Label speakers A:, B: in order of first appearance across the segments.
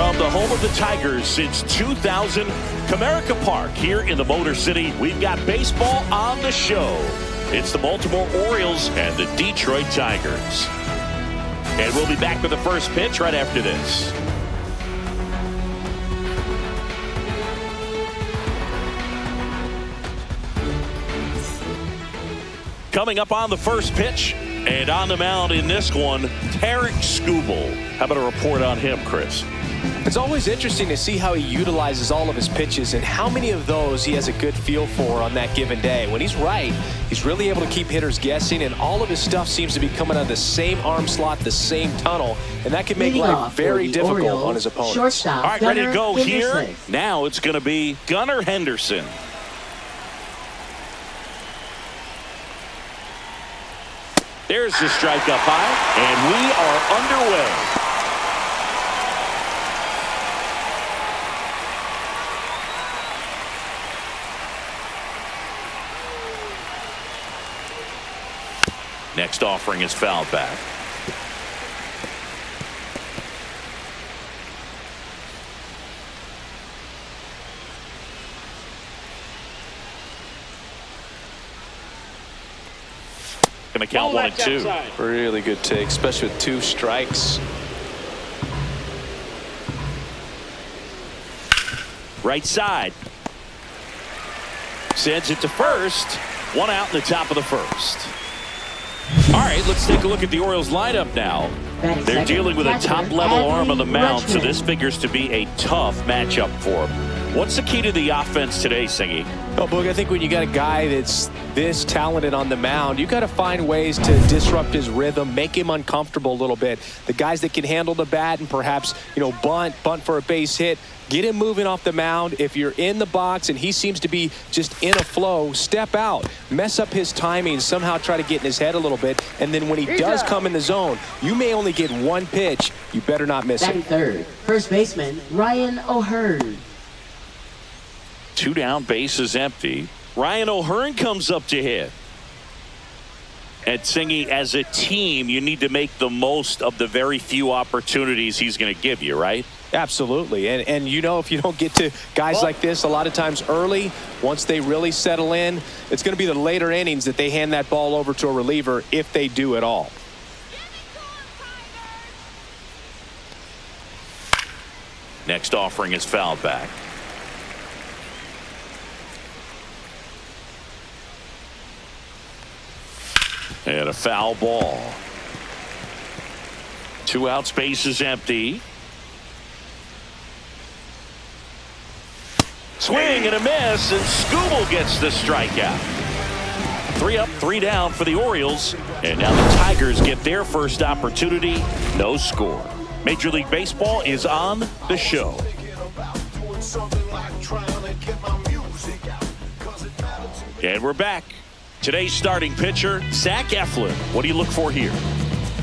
A: From the home of the Tigers since 2000, Comerica Park here in the Motor City, we've got baseball on the show. It's the Baltimore Orioles and the Detroit Tigers. And we'll be back with the first pitch right after this. Coming up on the first pitch, and on the mound in this one, Tarik Skubal. How about a report on him, Chris?
B: It's always interesting to see how he utilizes all of his pitches and how many of those he has a good feel for on that given day. When he's right, he's really able to keep hitters guessing, and all of his stuff seems to be coming out of the same arm slot, the same tunnel, and that can make life very difficult
C: Orioles,
B: on his opponent.
C: Shortstop,
A: all right,
C: Gunnar
A: ready to go
C: Henderson.
A: here. Now it's going to be Gunnar Henderson. There's the strike up high, and we are underway. Next offering is fouled back. Gonna count 1 and 2.
B: Really good take, especially with 2 strikes.
A: Right side. Sends it to first. 1 out in the top of the first. All right, let's take a look at the Orioles lineup now. They're dealing with a top-level arm on the mound, so this figures to be a tough matchup for them. What's the key to the offense today, Singy?
B: Oh, Boog, I think when you got a guy that's this talented on the mound, you got to find ways to disrupt his rhythm, make him uncomfortable a little bit. The guys that can handle the bat and perhaps, bunt for a base hit, get him moving off the mound. If you're in the box and he seems to be just in a flow, step out, mess up his timing, somehow try to get in his head a little bit. And then when he does come in the zone, you may only get 1 pitch. You better not miss
C: Batting
B: it.
C: third, first baseman Ryan O'Hearn.
A: 2 down, bases empty. Ryan O'Hearn comes up to hit. And Singy, as a team, you need to make the most of the very few opportunities he's going to give you, right?
B: Absolutely. And if you don't get to guys like this a lot of times early, once they really settle in, it's going to be the later innings that they hand that ball over to a reliever, if they do at all.
A: Next offering is fouled back. And a foul ball. 2 outs, bases empty. Swing and a miss, and Skubal gets the strikeout. 3 up, 3 down for the Orioles. And now the Tigers get their first opportunity. No score. Major League Baseball is on the show. And we're back. Today's starting pitcher, Zach Eflin. What do you look for here?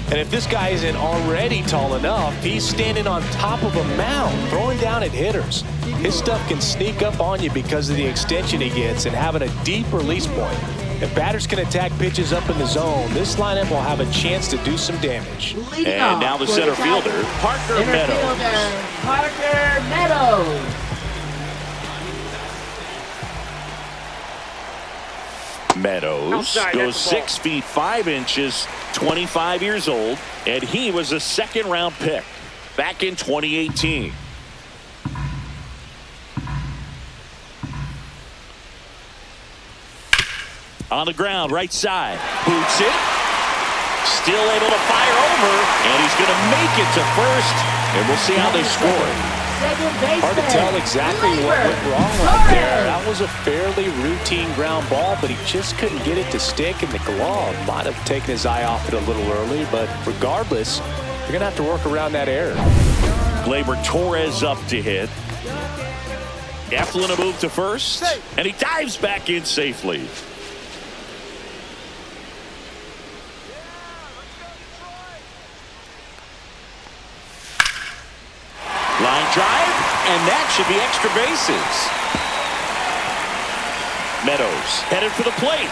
B: And if this guy isn't already tall enough, he's standing on top of a mound, throwing down at hitters. His stuff can sneak up on you because of the extension he gets and having a deep release point. If batters can attack pitches up in the zone, this lineup will have a chance to do some damage.
A: And now the center fielder, Parker Meadows.
C: Parker Meadows.
A: Meadows goes 6 feet 5 inches, 25 years old, and he was a second-round pick back in 2018. On the ground, right side, boots it, still able to fire over, and he's going to make it to first, and we'll see how they score.
B: Hard to tell exactly what went wrong right there. That was a fairly routine ground ball, but he just couldn't get it to stick, and the glove might have taken his eye off it a little early, but regardless, you're going to have to work around that error.
A: Gleyber Torres up to hit. Eflin a move to first, and he dives back in safely. Line drive, and that should be extra bases. Meadows headed for the plate.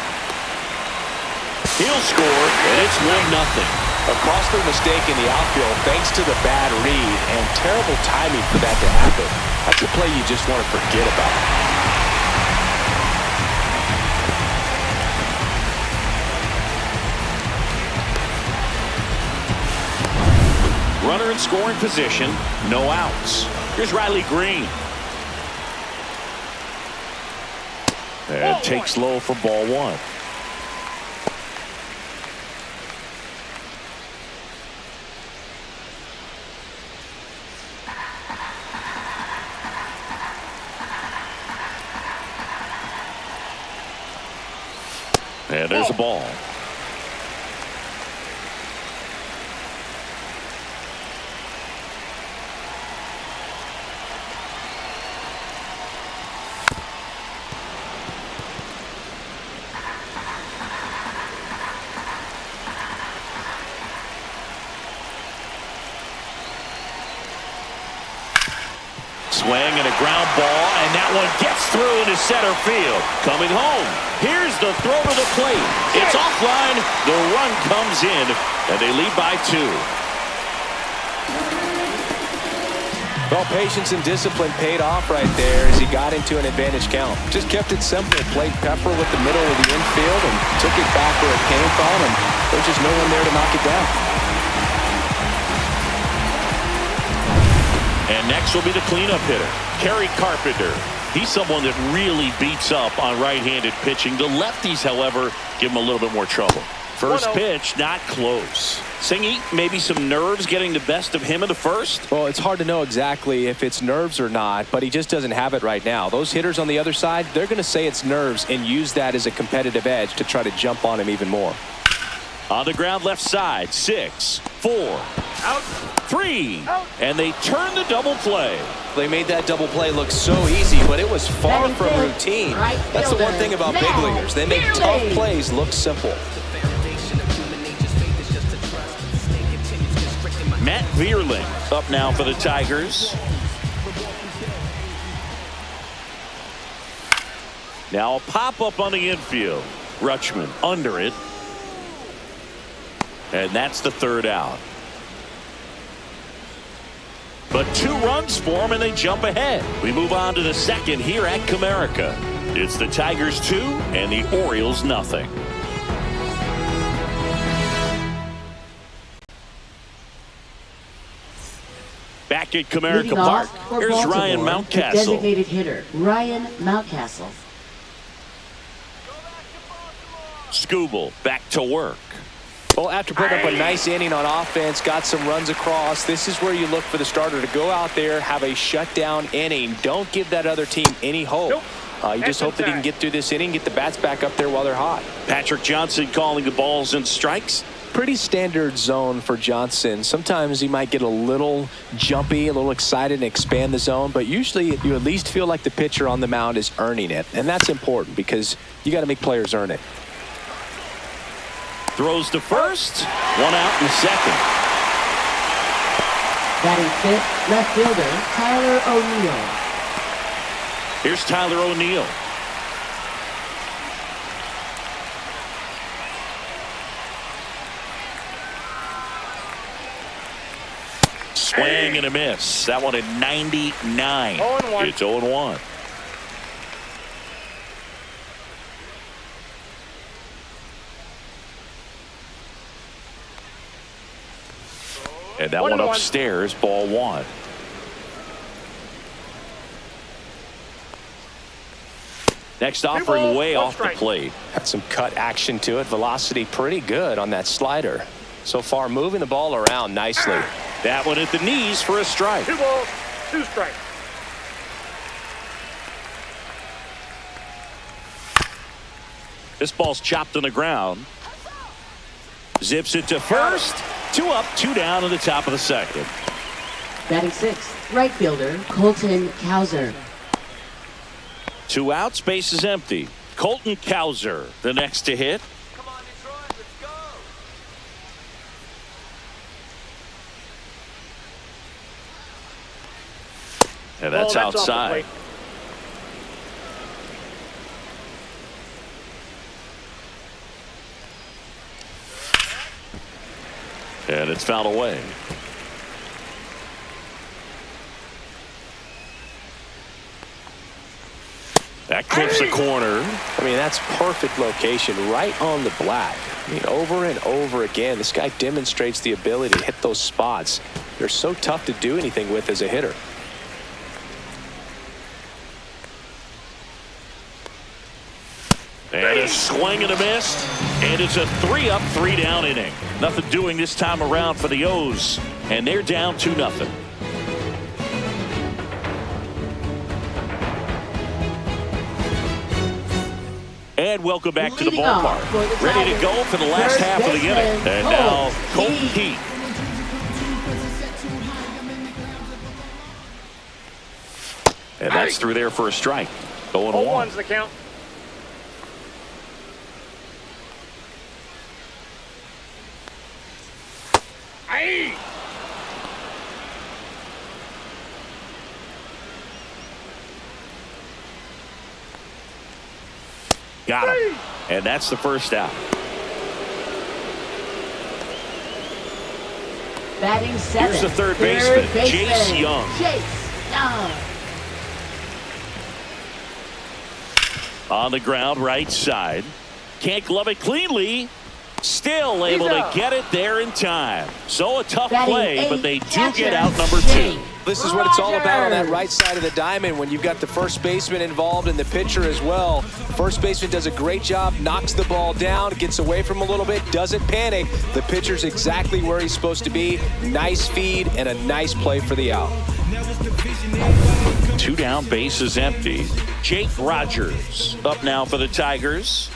A: He'll score, and it's 1-0.
B: Across their mistake in the outfield thanks to the bad read and terrible timing for that to happen. That's a play you just want to forget about.
A: Runner in scoring position, no outs. Here's Riley Green. And takes low for ball one. And there's a ball. Swing and a ground ball, and that one gets through into center field. Coming home, here's the throw to the plate. It's offline. The run comes in, and they lead by 2.
B: Well, patience and discipline paid off right there as he got into an advantage count. Just kept it simple, played pepper with the middle of the infield, and took it back where it came from, and there's just no one there to knock it down.
A: And next will be the cleanup hitter, Kerry Carpenter. He's someone that really beats up on right-handed pitching. The lefties, however, give him a little bit more trouble. First pitch, not close. Singy, maybe some nerves getting the best of him in the first?
B: Well, it's hard to know exactly if it's nerves or not, but he just doesn't have it right now. Those hitters on the other side, they're going to say it's nerves and use that as a competitive edge to try to jump on him even more.
A: On the ground left side, 6, 4, out, 3, out. And they turn the double play.
B: They made that double play look so easy, but it was far from routine. That's the one thing about big leaguers. They make tough plays look simple.
A: Matt Vierling up now for the Tigers. Now a pop-up on the infield. Rutschman under it. And that's the third out. But 2 runs for them, and they jump ahead. We move on to the second here at Comerica. It's the Tigers 2 and the Orioles nothing. Back at Comerica Park, here's Ryan Mountcastle.
C: Designated hitter, Ryan Mountcastle.
A: Skubal back to work.
B: Well, after putting up a nice inning on offense, got some runs across, this is where you look for the starter to go out there, have a shutdown inning. Don't give that other team any hope. You just hope that he can get through this inning, get the bats back up there while they're hot.
A: Patrick Johnson calling the balls and strikes.
B: Pretty standard zone for Johnson. Sometimes he might get a little jumpy, a little excited and expand the zone, but usually you at least feel like the pitcher on the mound is earning it, and that's important because you got to make players earn it.
A: Throws to first, 1 out in second.
C: Batting fifth, left fielder, Tyler O'Neill.
A: Here's Tyler O'Neill. Swing and a miss. That one at 99. 0-1. It's 0-1. And that one upstairs, ball 1. Next offering way off the plate.
B: Got some cut action to it. Velocity pretty good on that slider. So far moving the ball around nicely.
A: That one at the knees for a strike.
D: 2 balls, 2 strikes.
A: This ball's chopped on the ground. Zips it to first. 2 up, 2 down in the top of the second.
C: Batting sixth, right fielder, Colton Cowser.
A: 2 outs, base is empty. Colton Cowser, the next to hit.
D: Come on, Detroit, let's go.
A: And that's outside. And it's fouled away. That clips the corner.
B: I mean, that's perfect location, right on the black. I mean, over and over again, this guy demonstrates the ability to hit those spots. They're so tough to do anything with as a hitter.
A: And a swing and a miss. And it's a 3-up, 3-down inning. Nothing doing this time around for the O's. And they're down 2-0. And welcome back to the ballpark. Ready to go for the last half of the inning. And now, Colt Heath. And that's through there for a strike. 0-1.
D: 0-1's the count. Aye.
A: Got him. And that's the first out.
C: Batting seven.
A: Here's the third baseman, Jace Young.
C: Jace Young.
A: On the ground, right side. Can't glove it cleanly. Still able to get it there in time. So a tough play, but they do get out number 2.
B: This is what it's all about on that right side of the diamond when you've got the first baseman involved and the pitcher as well. First baseman does a great job, knocks the ball down, gets away from a little bit, doesn't panic. The pitcher's exactly where he's supposed to be. Nice feed and a nice play for the out.
A: 2 down, bases empty. Jake Rogers up now for the Tigers.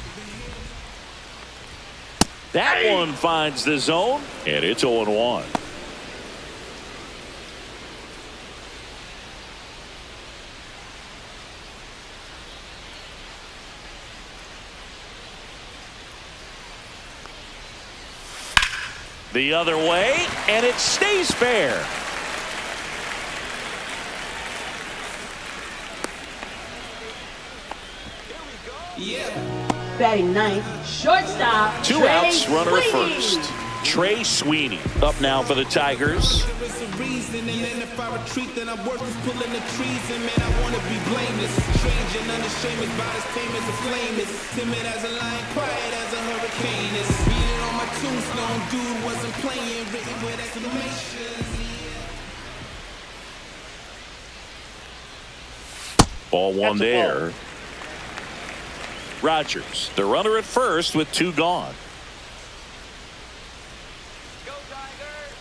A: That one finds the zone, and it's 0-1. The other way, and it stays fair.
C: Batting ninth, shortstop.
A: 2 outs, runner at first. Trey Sweeney up now for the Tigers. Ball one there. Rogers, the runner at first with 2 gone.
D: Go Tigers.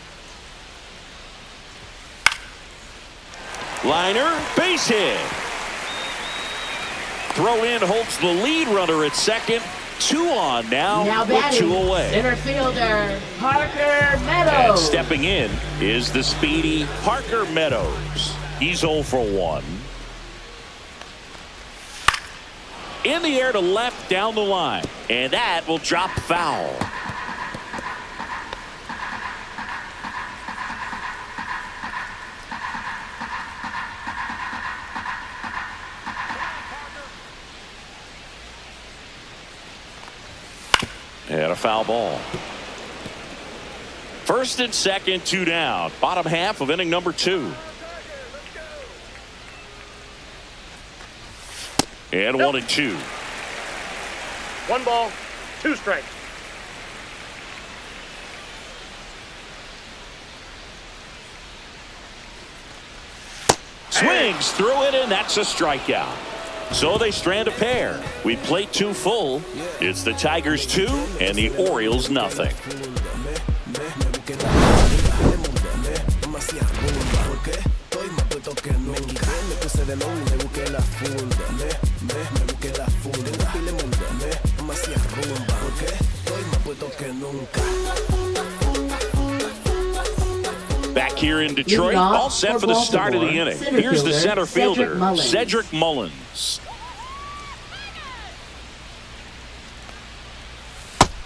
A: Liner, base hit. Throw in holds the lead runner at second. 2 on now with
C: batting,
A: 2 away.
C: center fielder Parker
A: And
C: Meadows.
A: stepping in is the speedy Parker Meadows. He's 0 for 1. In the air to left down the line. And that will drop foul. And a foul ball. First and second, 2 down. Bottom half of inning number 2. And 1-2.
D: 1 ball, 2 strikes.
A: Swings through it, and that's a strikeout. So they strand a pair. We played 2 full. It's the Tigers 2 and the Orioles nothing. Back here in Detroit, all set for the start of the inning. Here's the center fielder, Cedric Mullins.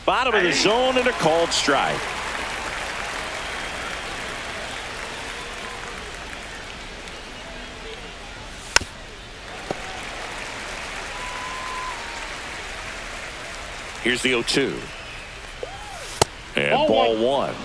A: Bottom of the zone and a called strike. Here's the 0-2. And ball 1.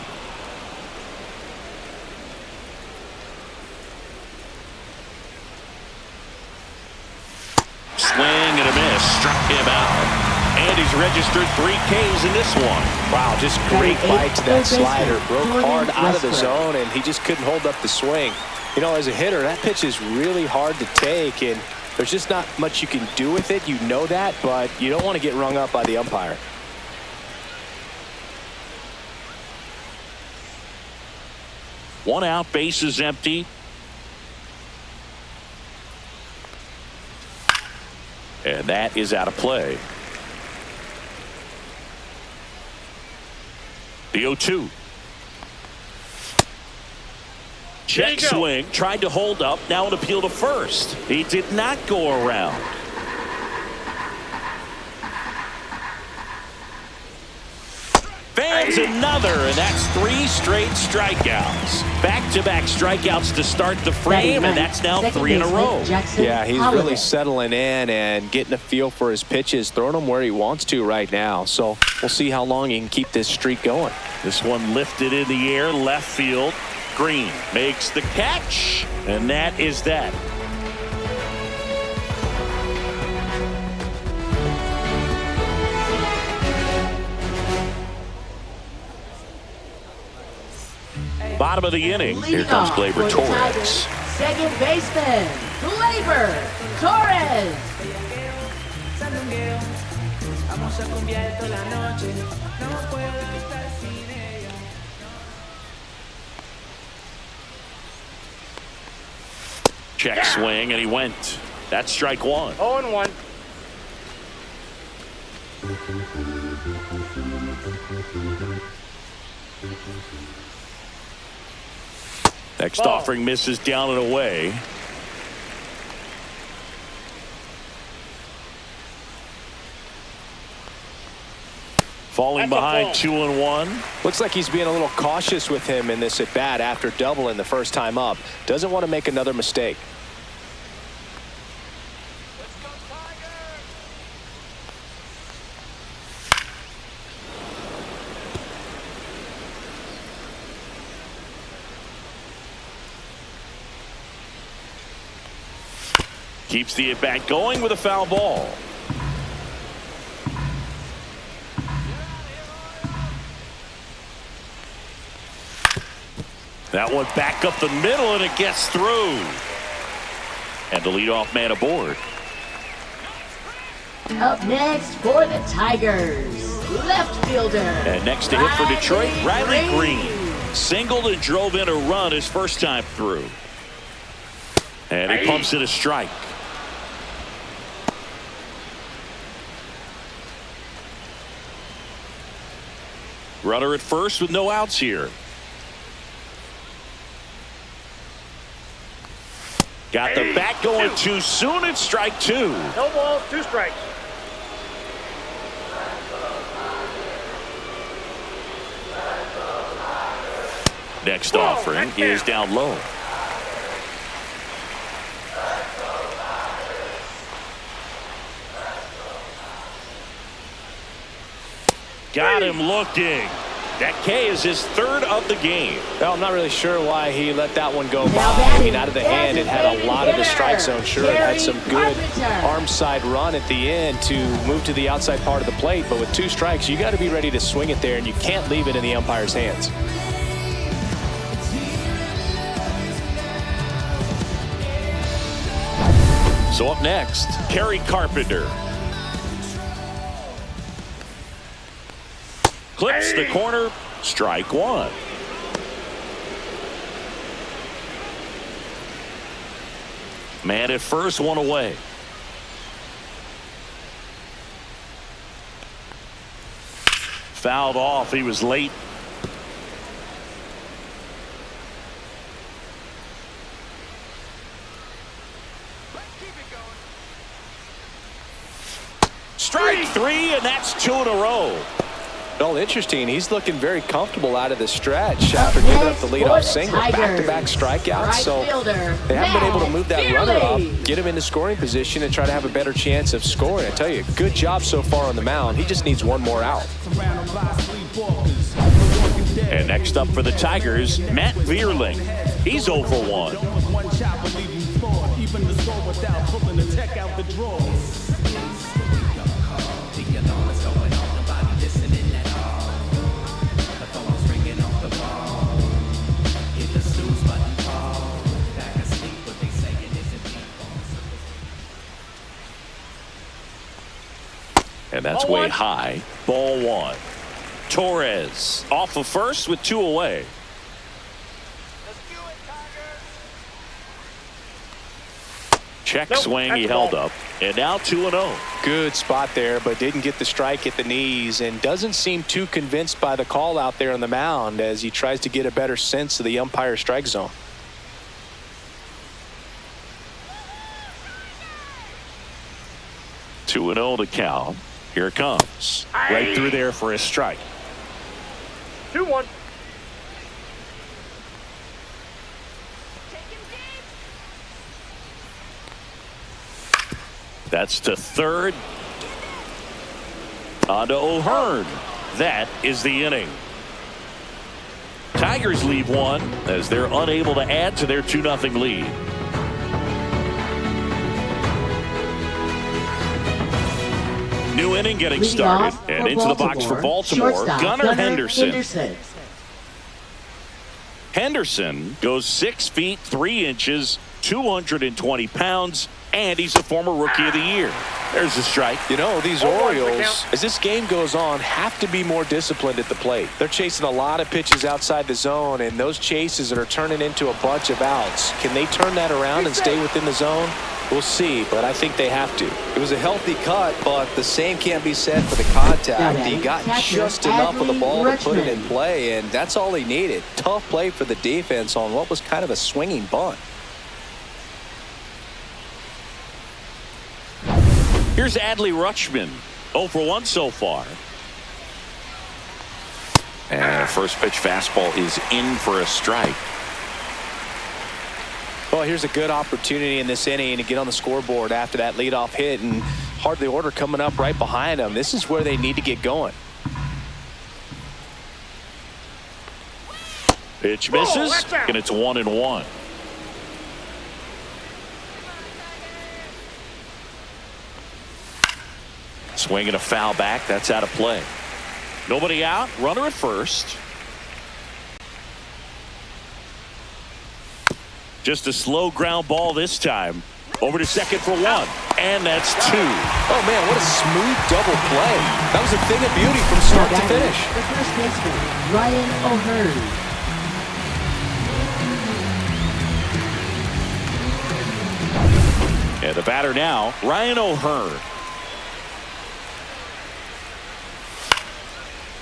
A: struck him out. And he's registered 3 Ks in this one.
B: Wow, just great bite to that slider. Broke hard out of the zone, and he just couldn't hold up the swing. You know, as a hitter, that pitch is really hard to take, and there's just not much you can do with it. You know that, but you don't want to get rung up by the umpire.
A: One out, bases empty. And that is out of play. The 0-2. Check swing. Tried to hold up. Now an appeal to first. He did not go around. Fans another, and that's 3 straight strikeouts. Back-to-back strikeouts to start the frame, and that's now 3 in a row.
B: Yeah, he's really settling in and getting a feel for his pitches, throwing them where he wants to right now. So we'll see how long he can keep this streak going.
A: This one lifted in the air, left field. Green makes the catch, and that is that. Bottom of the inning. Here comes Gleyber Torres.
C: Second baseman, Gleyber Torres.
A: Check swing, and he went. That's strike 1.
D: 0-1.
A: Next offering misses down and away. Falling behind 2-1.
B: Looks like he's being a little cautious with him in this at bat after doubling the first time up. Doesn't want to make another mistake.
A: Keeps the at-bat going with a foul ball. That one back up the middle, and it gets through. And the leadoff man aboard.
C: Up next for the Tigers, left fielder.
A: And next to hit for Detroit, Riley Green. Singled and drove in a run his first time through. And he pumps in a strike. Runner at first with no outs here. Got the bat going too soon. It's strike 2.
D: No balls, 2 strikes.
A: Next offering is down low. Got him looking. That K is his 3rd of the game.
B: Well, I'm not really sure why he let that one go by. I mean, out of the hand, it had a lot of the strike zone. Sure, it had some good arm side run at the end to move to the outside part of the plate. But with 2 strikes, you got to be ready to swing it there, and you can't leave it in the umpire's hands.
A: So up next, Kerry Carpenter. Clips the corner, strike 1. Man at first, 1 away. Fouled off, he was late. Strike 3, and that's 2 in a row.
B: Well, interesting. He's looking very comfortable out of the stretch after giving up the leadoff single. Back-to-back strikeouts. So they haven't been able to move that runner up, get him into scoring position, and try to have a better chance of scoring. I tell you, good job so far on the mound. He just needs 1 more out.
A: And next up for the Tigers, Matt Vierling. He's 0 for 1. That's
D: Ball
A: way
D: one.
A: high. Ball one. Torres off of first with 2 away. Check
D: Nope,
A: swing,
D: that's
A: he
D: a
A: held
D: ball.
A: up. And now 2-0.
B: Good spot there, but didn't get the strike at the knees and doesn't seem too convinced by the call out there on the mound as he tries to get a better sense of the umpire's strike zone.
A: Two and 0 to count. Here it comes. Right through there for a strike.
D: 2-1.
A: That's to third. On to O'Hearn. That is the inning. Tigers leave one as they're unable to add to their 2-0 lead. New inning getting
C: Leading
A: started.
C: off
A: And
C: for
A: into the box for Baltimore,
C: shortstop,
A: Gunnar Henderson.
C: Henderson.
A: Henderson goes 6 feet 3 inches, 220 pounds, and he's a former Rookie of the Year. There's a strike.
B: You know, these
D: Ball one for
B: Orioles,
D: count.
B: as this game goes on, have to be more disciplined at the plate. They're chasing a lot of pitches outside the zone, and those chases are turning into a bunch of outs. Can they turn that around and stay within the zone? We'll see, but I think they have to.
E: It was a healthy cut, but the same can't be said for the contact. He got just enough of the ball to put it in play, and that's all he needed. Tough play for the defense on what was kind of a swinging bunt.
A: Here's Adley Rutschman. 0 for 1 so far. And first pitch fastball is in for a strike.
B: Well, here's a good opportunity in this inning to get on the scoreboard after that leadoff hit, and hardly order coming up right behind them. This is where they need to get going.
A: Pitch misses,
D: that's out.
A: and it's 1-1. Swinging a foul back. That's out of play. Nobody out. Runner at first. Just a slow ground ball this time. Over to second for 1. And that's 2.
B: Oh, man, what a smooth double play. That was a thing of beauty from start to finish.
C: The first baseman, Ryan O'Hearn.
A: And the batter now, Ryan O'Hearn.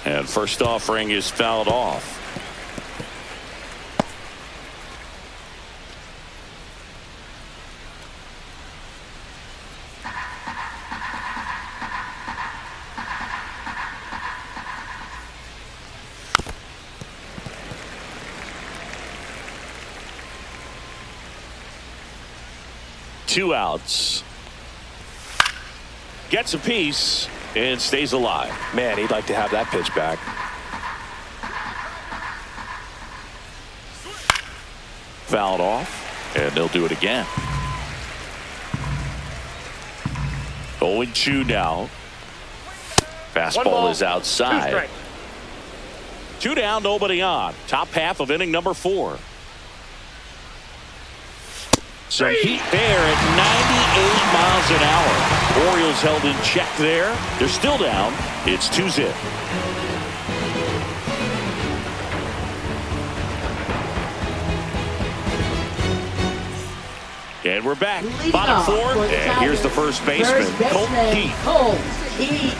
A: And first offering is fouled off. Two outs. Gets a piece and stays alive.
B: Man, he'd like to have that pitch back.
A: Fouled off, and they'll do it again. 0-2 now. Fastball
D: 1 ball,
A: is
D: 2
A: outside.
D: strikes.
A: 2 down, nobody on. Top half of inning number 4. Some heat there at 98 miles an hour. Orioles held in check there. They're still down. It's 2-0. And we're back.
C: Leading
A: Bottom
C: off
A: 4th.
C: for the
A: And here's the
C: Tigers,
A: first baseman, Colt Heath.
C: Colt Heath.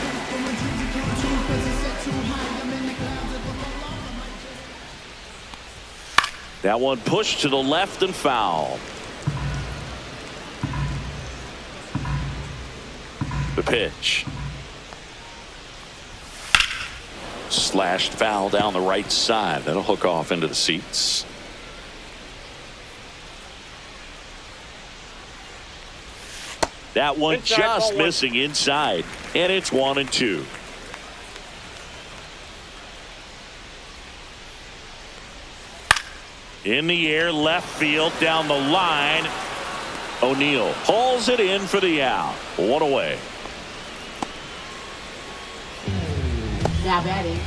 A: That one pushed to the left and foul. The pitch. Slashed foul down the right side. That'll hook off into the seats. That one
D: Inside,
A: just
D: ball 1.
A: missing inside. And it's 1-2. In the air, left field, down the line. O'Neill hauls it in for the out. 1 away.
C: Now batting,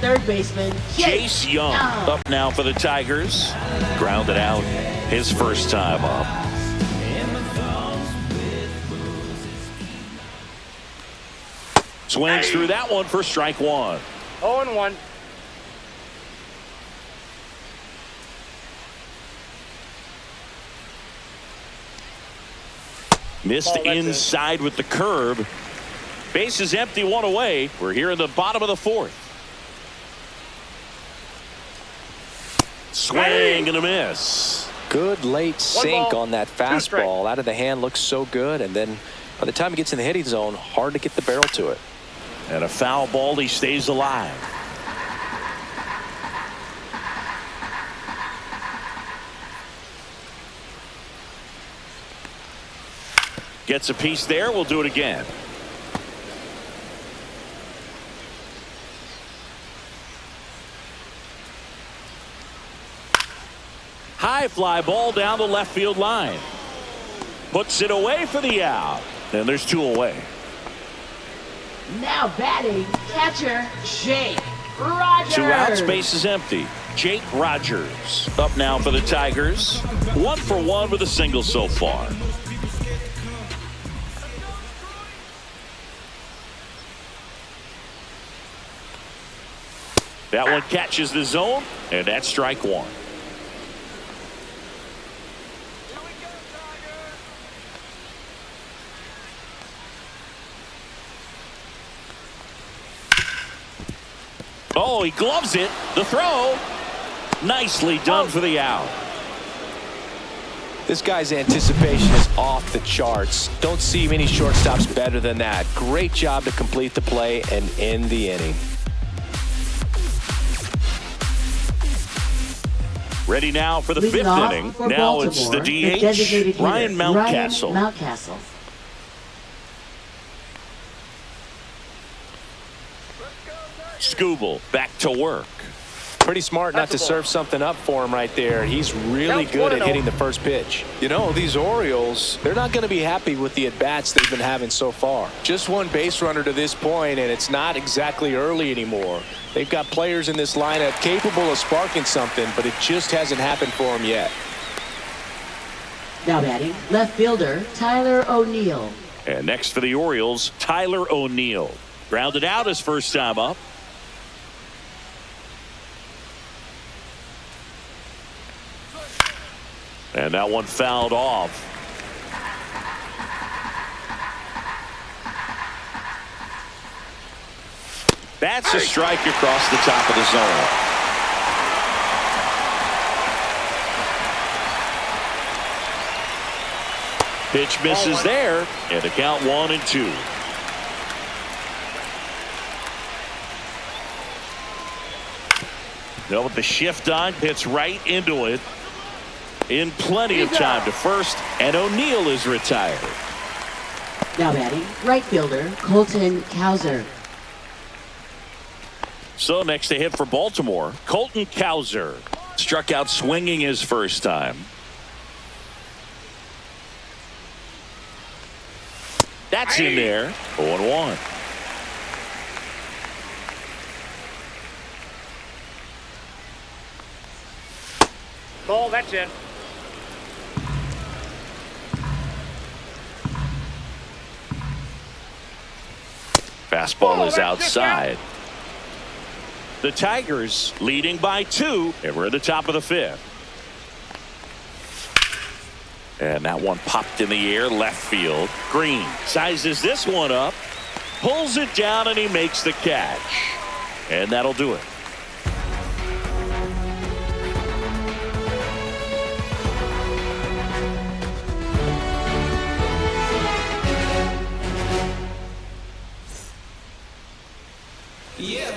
C: third baseman,
A: Chase Young up now for the Tigers. Grounded out his first time up. Swings through that one for strike one.
D: 0-1.
A: Missed
D: Ball, that's
A: inside with the curve. Base is empty, one away. We're here in the bottom of the fourth. Swing and a miss.
E: Good late sink
D: ball,
E: on that
D: 2 strikes.
E: fastball. Out of the hand, looks so good. And then by the time he gets in the hitting zone, hard to get the barrel to it.
A: And a foul ball, he stays alive. Gets a piece there. We'll do it again. High fly ball down the left field line. Puts it away for the out. And there's 2 away.
C: Now batting, catcher Jake Rogers.
A: 2 outs, base is empty. Jake Rogers up now for the Tigers. 1 for 1 with a single so far. That one catches the zone, and that's strike 1. Oh, he gloves it. The throw. Nicely done for the out.
E: This guy's anticipation is off the charts. Don't see many shortstops better than that. Great job to complete the play and end the inning.
A: Ready now for the
C: Leading
A: 5th
C: off
A: inning.
C: for
A: Now it's the
C: Baltimore, the designated
A: DH, Ryan
C: hitter,
A: Mountcastle.
C: Ryan Mountcastle.
A: Skubal back to work.
E: Pretty smart not to serve something up for him right there. He's really good at hitting the first pitch. You know, these Orioles, they're not going to be happy with the at-bats they've been having so far. Just one base runner to this point, and it's not exactly early anymore. They've got players in this lineup capable of sparking something, but it just hasn't happened for them yet.
C: Now batting, left fielder Tyler O'Neill.
A: And next for the Orioles, Tyler O'Neill. Grounded out his first time up. And that one fouled off. That's a strike across the top of the zone. Pitch misses there, and the count 1-2. Now with the shift on, hits right into it. In plenty of time to first, and O'Neill is retired.
C: Now batting, right fielder Colton Cowser.
A: So next to hit for Baltimore, Colton Cowser. Struck out swinging his first time. That's in there. 0-1.
D: Ball, that's in.
A: Fastball is outside. The Tigers leading by 2, and we're at the top of the 5th. And that one popped in the air left field. Green sizes this one up, pulls it down, and he makes the catch. And that'll do it.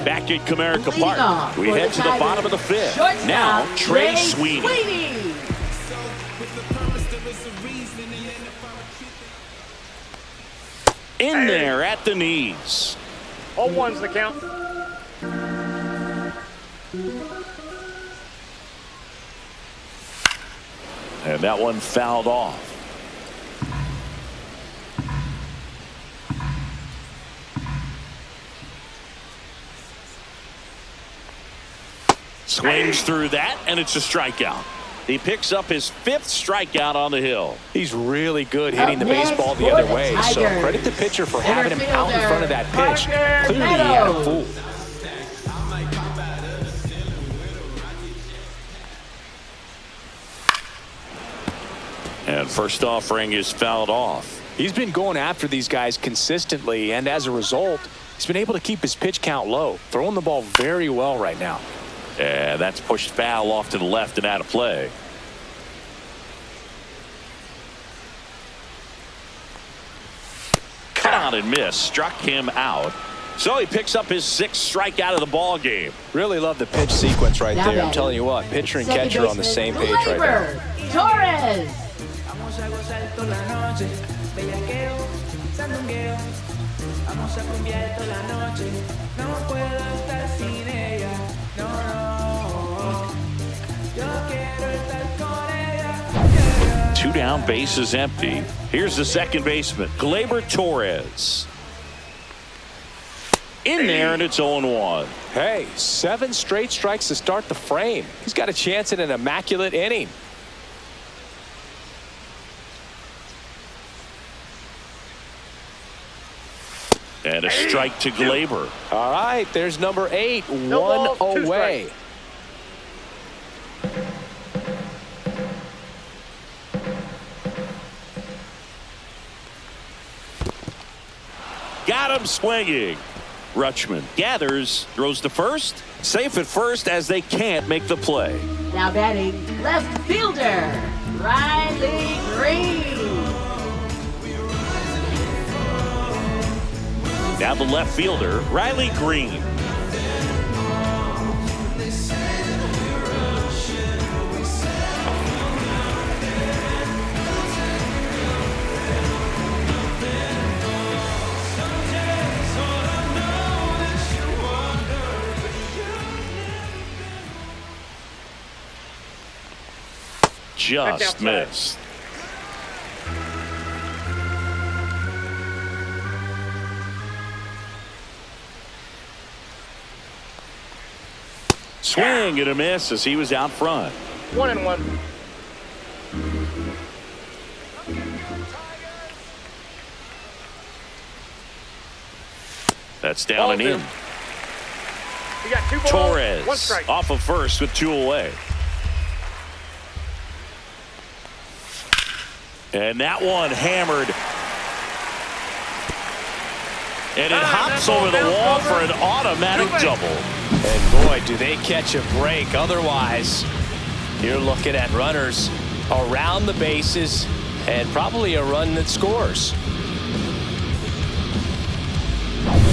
A: Back at Comerica Park, we head to the bottom of the 5th. Now, Trey Sweeney. In there at the knees.
D: 0-1's the count.
A: And that one fouled off. Swings through that, and it's a strikeout. He picks up his 5th strikeout on the hill.
B: He's really good hitting the
C: next
B: baseball the
C: for
B: other
C: the
B: way. So
C: Tigers.
B: credit the pitcher for
C: Center
B: having him out in
C: fielder,
B: front of that pitch.
C: Parker
B: Clearly he had him
C: Meadows.
B: fooled.
A: And first offering is fouled off.
B: He's been going after these guys consistently, and as a result, he's been able to keep his pitch count low, throwing the ball very well right now.
A: And that's pushed foul off to the left and out of play. Cut on and miss, struck him out. So he picks up his 6th strikeout of the ball game.
B: Really love the pitch sequence right
C: Now
B: there. I'm
C: batting.
B: telling you what, pitcher and
C: Second
B: catcher on the
C: baseman,
B: same page right now.
C: Gleyber Torres.
F: Vamos a gozar toda la noche, bellaqueo, sandungueo. Vamos a cambiar toda la noche, no puedo estar sin ella, no, no. Yo quiero estar con ella.
A: 2 down, bases empty. Here's the second baseman, Gleyber Torres. In there, and it's 0-1.
B: Hey, 7 straight strikes to start the frame. He's got a chance at an immaculate inning.
A: And a strike to Gleyber.
B: All right, there's number 8,
D: No
B: one
D: balls, 2
B: away.
D: strikes.
A: Got him swinging. Rutschman gathers, throws to first. Safe at first as they can't make the play.
C: Now batting left fielder, Riley Green.
A: Now the left fielder, Riley Green. Just
D: outside.
A: missed. Swing and a miss as he was out front.
D: 1-1.
A: That's down
D: Ball
A: and in.
D: 2. You got 2 balls, 1
A: Torres
D: strike.
A: off of first with 2 away. And that one hammered. And it hops
D: that ball
A: over the
D: bounced
A: wall
D: over.
A: for an automatic
D: Two base.
A: double.
B: And boy, do they catch a break. Otherwise, you're looking at runners around the bases and probably a run that scores.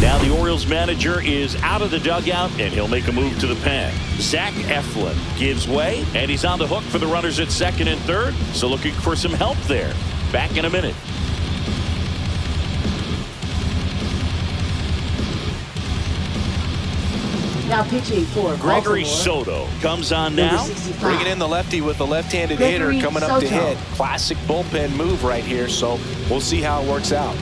A: Now the Orioles manager is out of the dugout, and he'll make a move to the pen. Zach Eflin gives way, and he's on the hook for the runners at second and third. So looking for some help there. Back in a minute.
C: Now pitching for
A: Gregory
C: Baltimore,
A: Soto comes on
C: number
A: now.
C: 65.
B: Bringing in the lefty with the left-handed
C: Gregory
B: hitter coming up to
C: Soto.
B: hit. Classic bullpen move right here, so we'll see how it works out.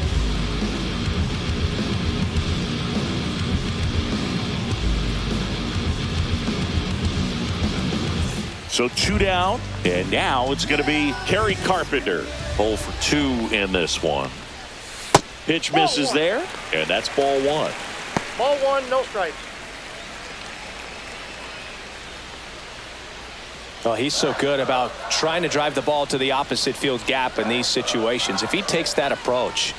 A: So 2 down, and now it's going to be Kerry Carpenter. 0 for 2 in this one. Pitch misses there, and that's ball 1.
D: Ball 1, no strike.
B: Well, he's so good about trying to drive the ball to the opposite field gap in these situations. If he takes that approach,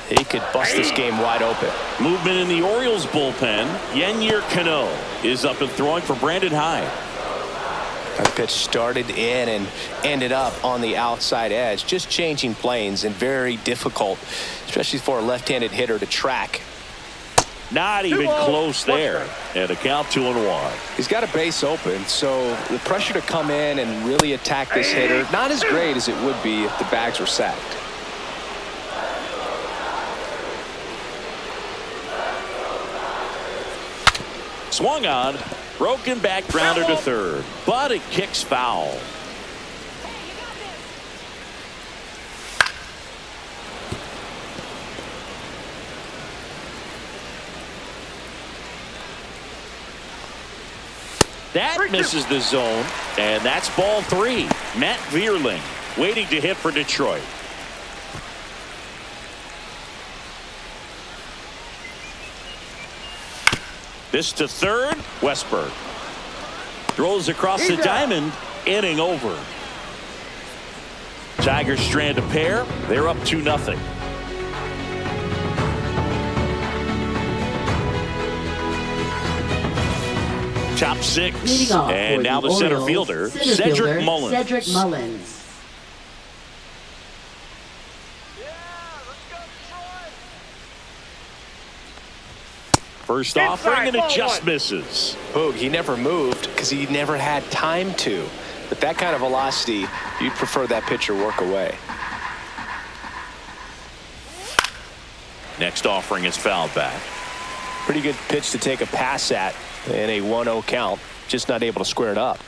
B: he could bust this game wide open.
A: Movement in the Orioles bullpen. Yennier Cano is up and throwing for Brandon Hyde.
B: That pitch started in and ended up on the outside edge, just changing planes, and very difficult, especially for a left-handed hitter to track.
A: Not even
D: balls,
A: close
D: 1
A: there.
D: strike.
A: And a count 2-1.
B: He's got a base open, so the pressure to come in and really attack this hitter, not as great as it would be if the bags were sacked.
A: Swung on, broken back grounder to third, but it kicks foul. That misses the zone, and that's ball 3. Matt Vierling waiting to hit for Detroit. This to third. Westberg throws across the diamond. Inning over. Tigers strand a pair. They're up 2-0. Top 6. And now the center fielder, Cedric Mullins.
C: Cedric Mullins.
A: First offering, and it just misses.
B: Boog, he never moved because he never had time to. But that kind of velocity, you'd prefer that pitcher work away.
A: Next offering is fouled back.
B: Pretty good pitch to take a pass at in a 1-0 count. Just not able to square it up.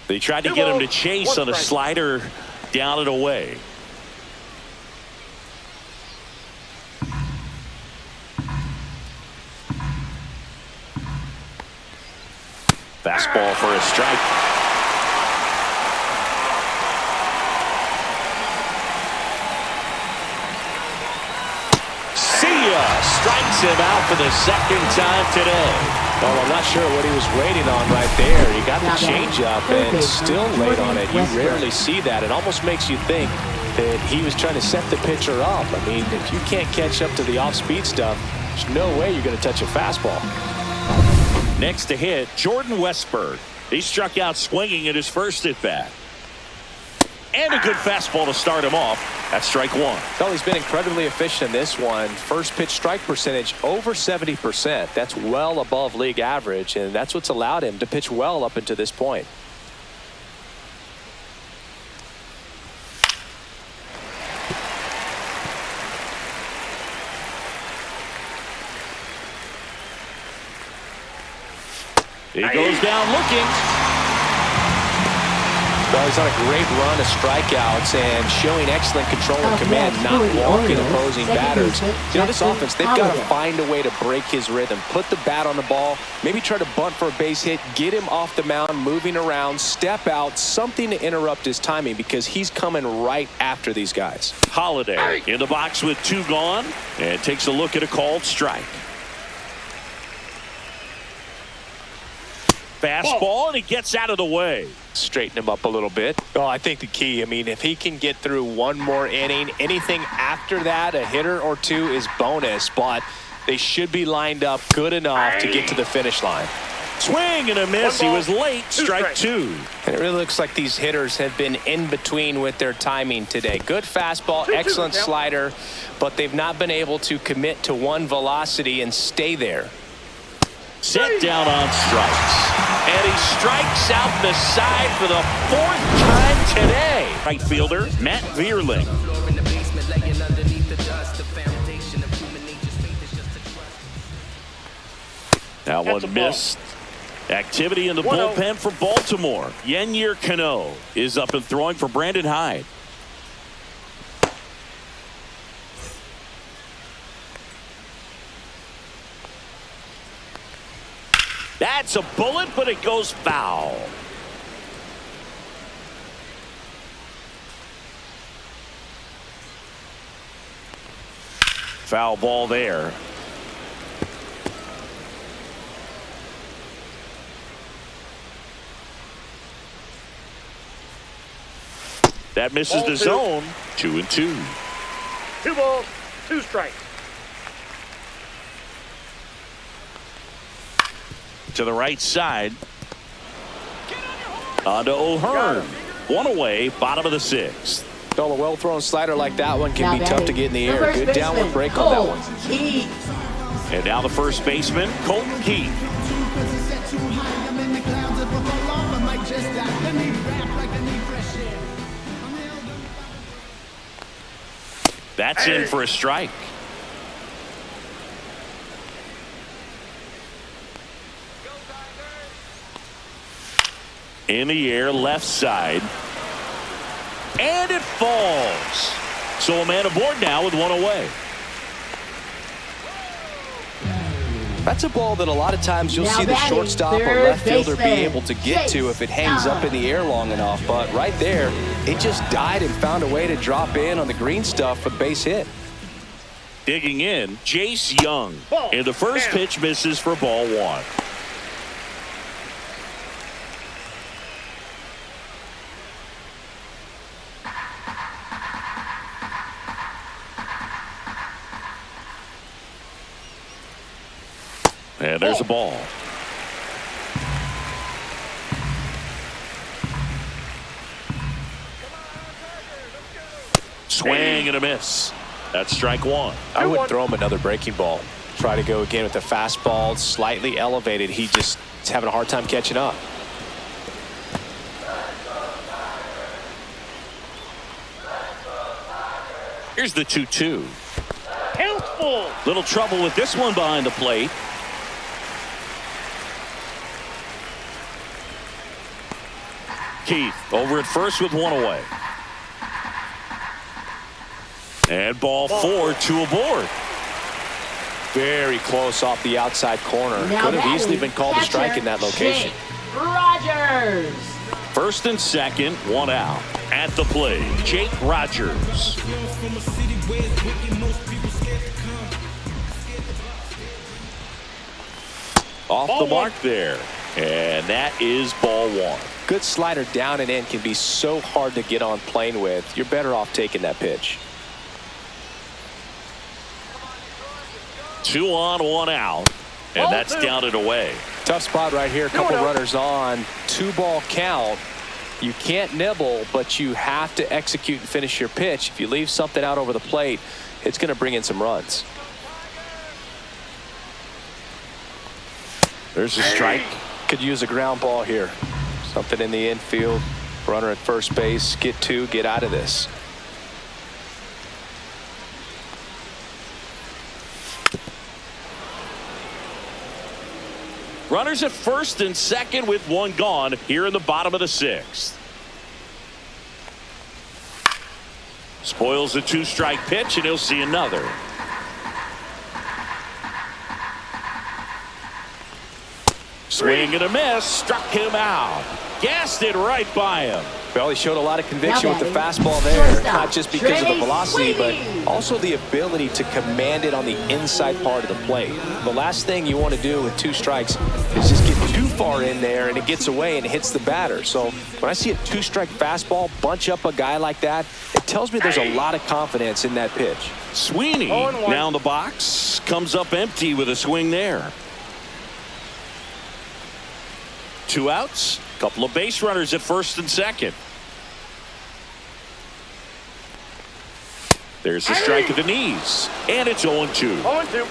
A: They tried to get him to chase on a slider down and away. Fastball for a strike. See ya! Strikes him out for the second time today.
B: Well, I'm not sure what he was waiting on right there. He got the changeup and still late on it. You rarely see that. It almost makes you think that he was trying to set the pitcher up. I mean, if you can't catch up to the off-speed stuff, there's no way you're going to touch a fastball.
A: Next to hit, Jordan Westberg. He struck out swinging at his first at-bat. And a good fastball to start him off. That's strike 1.
B: Well, he's been incredibly efficient in this one. First pitch strike percentage over 70%. That's well above league average, and that's what's allowed him to pitch well up until this point.
A: He goes down looking.
B: Well, he's on a great run of strikeouts and showing excellent control and command, not walking opposing batters. You know, this offense, they've got to find a way to break his rhythm, put the bat on the ball, maybe try to bunt for a base hit, get him off the mound, moving around, step out, something to interrupt his timing because he's coming right after these guys.
A: Holiday in the box with 2 gone and takes a look at a called strike. Fastball, and he gets out of the way.
B: Straighten him up a little bit. Oh, I think the key, I mean, if he can get through one more inning, anything after that, a hitter or 2 is bonus, but they should be lined up good enough to get to the finish line.
A: Swing and a miss. He was late. Strike 2.
B: And it really looks like these hitters have been in between with their timing today. Good fastball, excellent slider, but they've not been able to commit to one velocity and stay there.
A: Set down on strikes. And he strikes out the side for the 4th time today. Right fielder, Matt Vierling. That one missed. Activity in the bullpen for Baltimore. Yennier Cano is up and throwing for Brandon Hyde. That's a bullet, but it goes foul. Foul ball there. That misses the zone. 2-2.
D: 2 balls, 2 strikes.
A: To the right side. On to O'Hearn. 1 away, bottom of the 6th.
B: Well, a well-thrown slider like that one can be tough to get in the air. Good downward break on that one.
A: And now the first baseman, Colton Keith. That's in for a strike. In the air, left side. And it falls. So a man aboard now with 1 away.
B: That's a ball that a lot of times you'll
C: Now
B: see the
C: batting,
B: shortstop or
C: third
B: left fielder be
C: baseman,
B: able to get to if it hangs up in the air long enough. But right there, it just died and found a way to drop in on the green stuff for the base hit.
A: Digging in, Jace Young. And the first pitch misses for ball one. And there's a ball. Swing and a miss. That's strike one.
B: I would throw him another breaking ball. Try to go again with the fastball, slightly elevated. He just is having a hard time catching up.
A: Here's the 2-2.
D: Healthful.
A: Little trouble with this one behind the plate. Keith over at first with one away. And ball four, two aboard.
B: Very close off the outside corner.
C: Now
B: Could have
C: batting,
B: easily been called a strike
C: catcher,
B: in that location.
C: Jake Rogers.
A: First and second, one out. At the plate, Jake Rogers. Off the mark there. And that is ball one.
B: Good slider down and in can be so hard to get on plane with. You're better off taking that pitch.
A: 2 on, 1 out. And that's down and away.
B: Tough spot right here. A couple runners on. 2-ball count. You can't nibble, but you have to execute and finish your pitch. If you leave something out over the plate, it's going to bring in some runs.
A: There's a strike.
B: Could use a ground ball here. Something in the infield. Runner at first base. Get two. Get out of this.
A: Runners at first and second with one gone here in the bottom of the sixth. Spoils a 2-strike pitch, and he'll see another. Swing and a miss. Struck him out. Gassed it right by him.
B: Well, he showed a lot of conviction with the
C: Now
B: fastball there,
C: shortstop,
B: not just because of the
C: Trey
B: velocity, but
C: Sweeney.
B: also the ability to command it on the inside part of the plate. The last thing you want to do with 2 strikes is just get too far in there and it gets away and hits the batter. So when I see a 2-strike fastball bunch up a guy like that, it tells me there's a lot of confidence in that pitch.
A: Sweeney now in the box. Comes up empty with a swing there. 2 outs. Couple of base runners at first and second. There's a strike at the knees. And it's 0-2.
D: 0-2.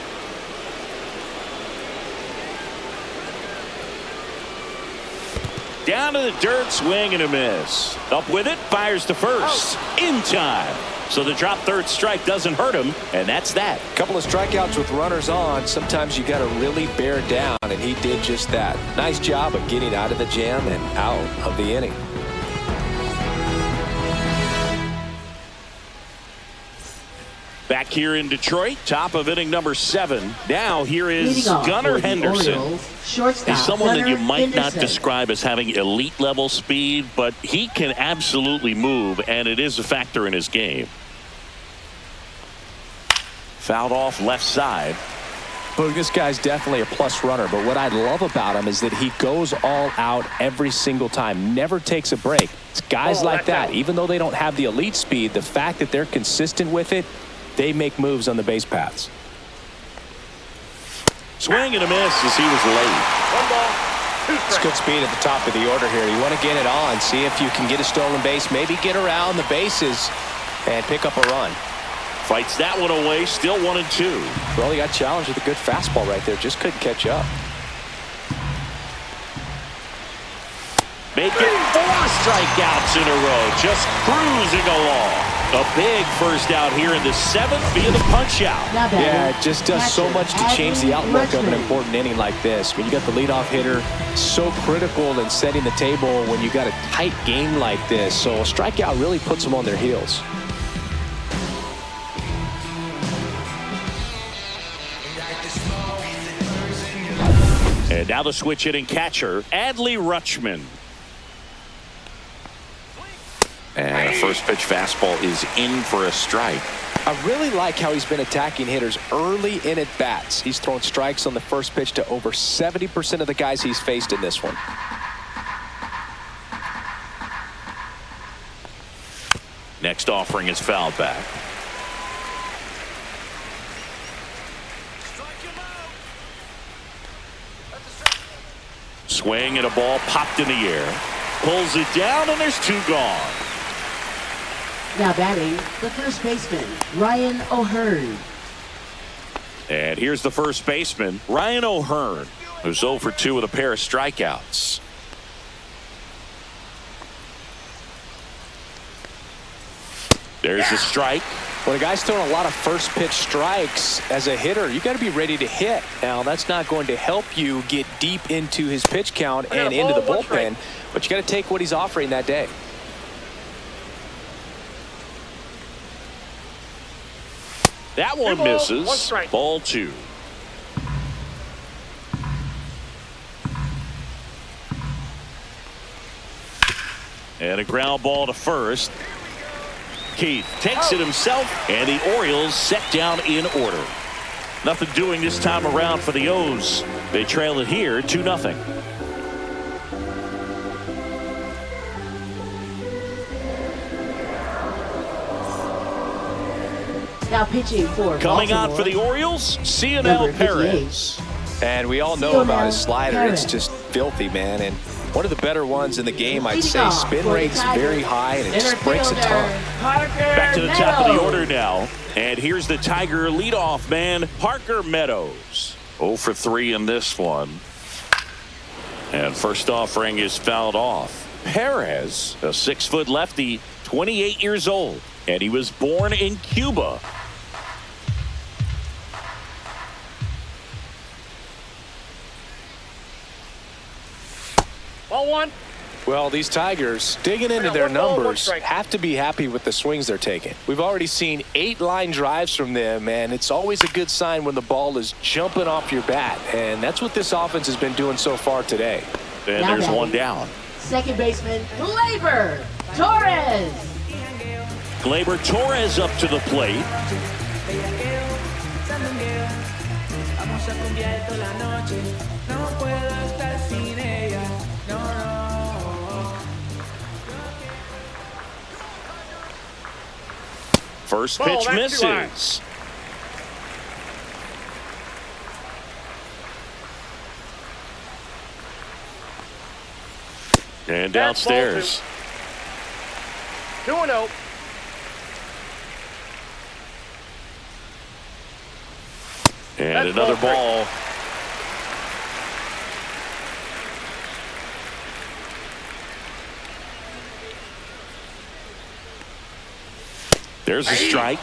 A: Down to the dirt, swing and a miss. Up with it, fires to first. In time. So the drop third strike doesn't hurt him, and that's that.
B: Couple of strikeouts with runners on. Sometimes you got to really bear down, and he did just that. Nice job of getting out of the jam and out of the inning.
A: Back here in Detroit, top of inning number 7. Now here is
C: Leading off
A: Gunnar
C: for the
A: Henderson.
C: Orioles, shortstop,
A: He's someone that you
C: Gunnar
A: might not
C: Henderson.
A: describe as having elite level speed, but he can absolutely move, and it is a factor in his game. Fouled off left side.
B: Well, this guy's definitely a plus runner, but what I love about him is that he goes all out every single time, never takes a break. It's guys like that, even though they don't have the elite speed, the fact that they're consistent with it, they make moves on the base paths.
A: Swing and a miss as he was late.
D: 1 ball, 2
B: It's
D: strikes.
B: good speed at the top of the order here. You want to get it on, see if you can get a stolen base, maybe get around the bases and pick up a run.
A: Fights that one away, still 1-2.
B: Well, he got challenged with a good fastball right there, just couldn't catch up.
A: Make it 4 strikeouts in a row, just cruising along. A big first out here in the 7th via the punch out.
C: Now batting,
B: Yeah, it just does so
C: catcher,
B: much to change the
C: Adley
B: outlook of an
C: Rutschman.
B: important inning like this. When you got the leadoff hitter, so critical in setting the table when you got a tight game like this. So a strikeout really puts them on their heels.
A: And now the switch hitting catcher, Adley Rutschman.
G: And the first pitch fastball is in for a strike.
B: I really like how he's been attacking hitters early in at bats. He's thrown strikes on the first pitch to over 70% of the guys he's faced in this one.
A: Next offering is fouled back. Swing and a ball popped in the air. Pulls it down and there's two gone.
C: Now batting, the first baseman, Ryan O'Hearn.
A: And here's the first baseman, Ryan O'Hearn, who's 0 for 2 with a pair of strikeouts. There's a strike.
B: When a guy's throwing a lot of first pitch strikes as a hitter, you got to be ready to hit. Now, that's not going to help you get deep into his pitch count and into the bullpen, but you got to take what he's offering that day.
A: That one misses. Ball 2. And a ground ball to first. Keith takes it himself, and the Orioles set down in order. Nothing doing this time around for the O's. They trail it here 2-0.
C: Now pitching for
A: Coming
C: Baltimore,
A: on for the Orioles, CNL
C: number 58.
A: Perez.
B: And we all know about his slider. It's just filthy, man. And one of the better ones in the game, I'd say. Spin rate's very high, and it just breaks a ton.
A: Back to the top of the order now. And here's the Tiger leadoff man, Parker Meadows. 0 for 3 in this one. And first offering is fouled off. Perez, a 6-foot lefty, 28 years old. And he was born in Cuba.
D: Ball 1.
B: Well, these Tigers, digging into their numbers, have to be happy with the swings they're taking. We've already seen 8 line drives from them, and it's always a good sign when the ball is jumping off your bat. And that's what this offense has been doing so far today.
A: And
C: Now
A: there's
C: batting,
A: one down.
C: second baseman, Gleyber Torres.
A: Gleyber Torres up to the plate.
F: Vamos a cambiar toda la noche. No puedo estar sin ella. No, no.
A: First
D: Ball,
A: pitch
D: that's too high.
A: misses. And
D: That's ball
A: downstairs.
D: 2-0.
A: And
D: That's
A: another
D: ball
A: ball. There's a strike.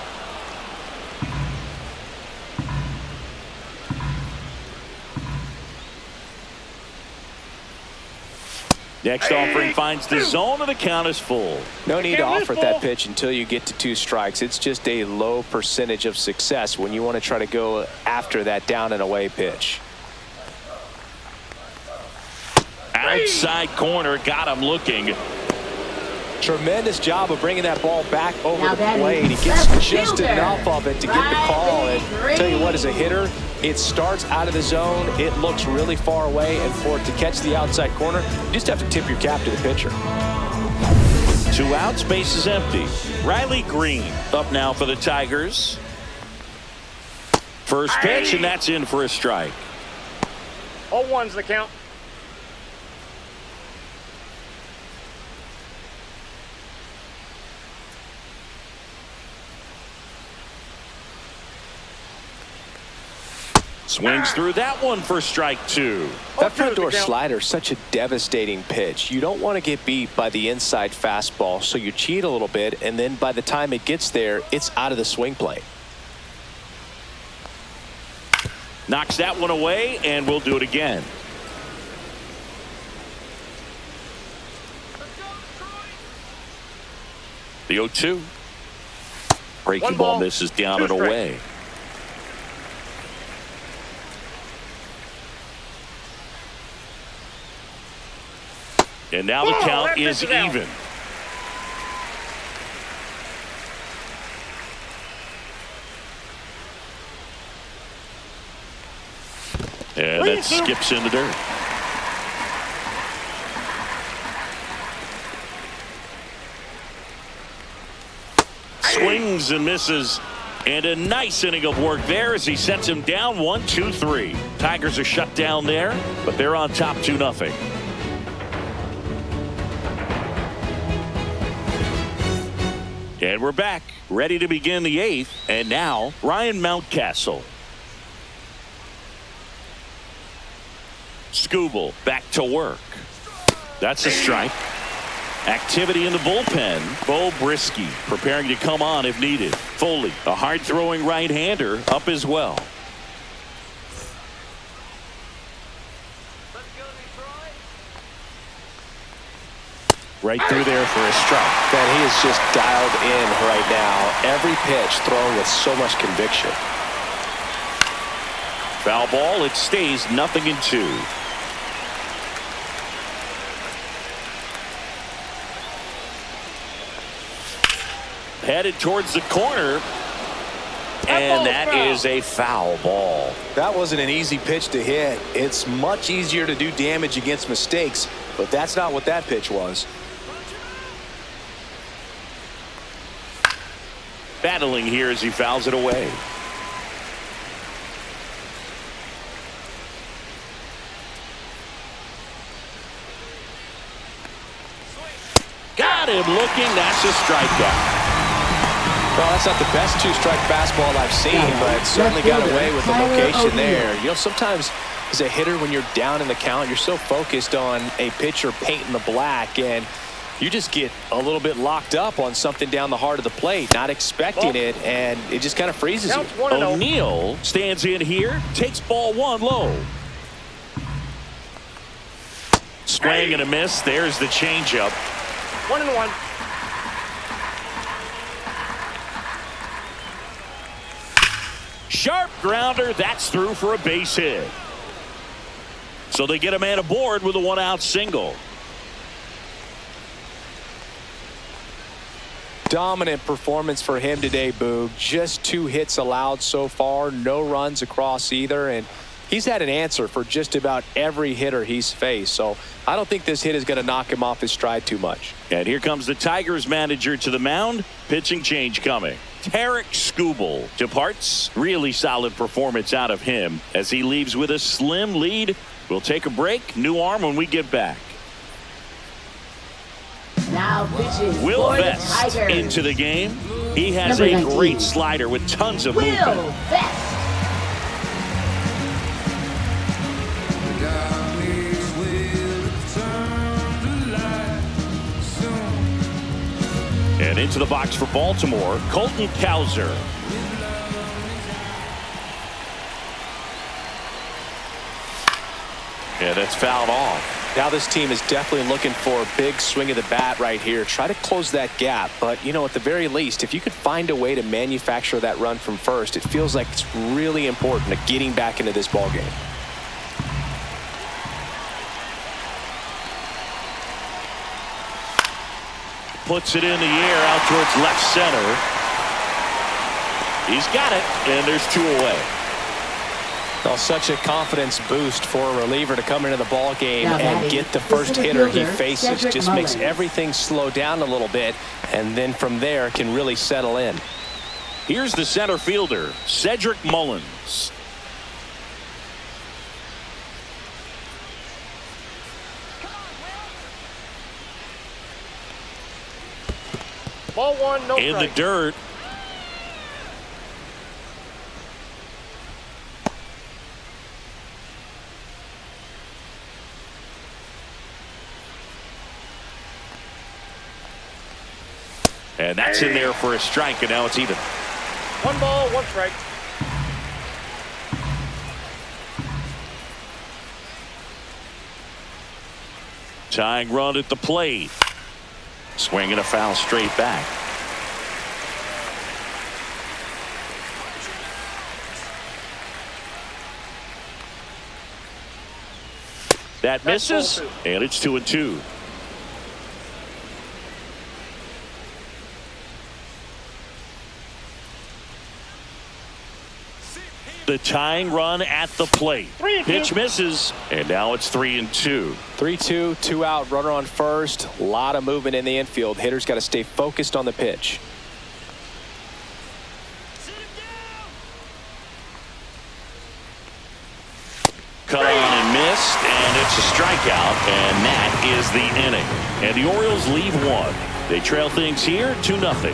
A: Next offering finds the zone, and the count is full.
B: No need to offer that pitch until you get to 2 strikes. It's just a low percentage of success when you want to try to go after that down and away pitch.
A: Outside corner, got him looking.
B: Tremendous job of bringing that ball back over
C: Now
B: the
C: batting,
B: plate. He gets
C: left
B: just
C: fielder,
B: enough of it to get the call. And
C: Riley
B: tell you what, as a
C: Green.
B: hitter, it starts out of the zone. It looks really far away, and for it to catch the outside corner, you just have to tip your cap to the pitcher.
A: 2 outs, base is empty. Riley Green up now for the Tigers. First pitch, and that's in for a strike.
D: 0-1's the count.
A: Swings through that one for strike 2.
B: That front door slider is such a devastating pitch. You don't want to get beat by the inside fastball, so you cheat a little bit, and then by the time it gets there, it's out of the swing plane.
A: Knocks that one away, and we'll do it again. The 0-2. Breaking ball misses down and away. And now the count is even. And that skips in the dirt. Swings and misses. And a nice inning of work there as he sets him down 1-2-3. Tigers are shut down there, but they're on top 2-0. And we're back, ready to begin the 8th. And now, Ryan Mountcastle. Skubal back to work. That's a strike. Activity in the bullpen. Bo Brisky preparing to come on if needed. Foley, a hard-throwing right-hander, up as well. Right through there for a strike.
B: Man, he is just dialed in right now. Every pitch thrown with so much conviction.
A: Foul ball. It stays 0-2. Headed towards the corner. And that is a foul ball.
B: That wasn't an easy pitch to hit. It's much easier to do damage against mistakes, but that's not what that pitch was.
A: Battling here as he fouls it away. Got him looking. That's a strikeout.
B: Well, that's not the best two-strike fastball I've seen, but certainly got away with the location there. You know, sometimes as a hitter, when you're down in the count, you're so focused on a pitcher painting the black, and you just get a little bit locked up on something down the heart of the plate, not expecting it, and it just kind of freezes you.
A: O'Neill stands in here, takes ball 1 low. Swing and a miss. There's the changeup.
D: 1-1.
A: Sharp grounder. That's through for a base hit. So they get a man aboard with a 1-out single.
B: Dominant performance for him today, Boog. Just 2 hits allowed so far, no runs across either, and he's had an answer for just about every hitter he's faced. So I don't think this hit is going to knock him off his stride too much.
A: And here comes the Tigers manager to the mound. Pitching change coming. Tarek Skubal departs. Really solid performance out of him as he leaves with a slim lead. We'll take a break. New arm when we get back.
C: Now pitches
A: Will
C: for the
A: Vest
C: Tigers.
A: into the game. He has
C: Number
A: a
C: 19.
A: great slider with tons of
C: Will
A: movement.
C: Vest.
A: And into the box for Baltimore, Colton Cowser. Yeah, that's fouled off.
B: Now this team is definitely looking for a big swing of the bat right here. Try to close that gap. But, you know, at the very least, if you could find a way to manufacture that run from first, it feels like it's really important to getting back into this ballgame.
A: Puts it in the air out towards left center. He's got it, and there's 2 away.
B: Well, such a confidence boost for a reliever to come into the ball game
C: Now
B: and
C: batting,
B: get the
C: this
B: first
C: is the
B: hitter he
C: fielder,
B: faces.
C: Cedric
B: Just makes
C: Mullins.
B: everything slow down a little bit, and then from there can really settle in.
A: Here's the center fielder, Cedric Mullins.
D: Ball 1, no
A: In the
D: strike.
A: dirt. And that's in there for a strike, and now it's even.
D: 1 ball, 1 strike.
A: Tying run at the plate. Swinging a foul straight back. That misses, and it's 2-2. the tying run at the plate. Pitch misses, and now it's 3-2.
B: 3-2, 2 out, runner on first. A lot of movement in the infield. Hitters got to stay focused on the pitch.
A: Cut on and missed, and it's a strikeout, and that is the inning. And the Orioles leave one. They trail things here 2-0.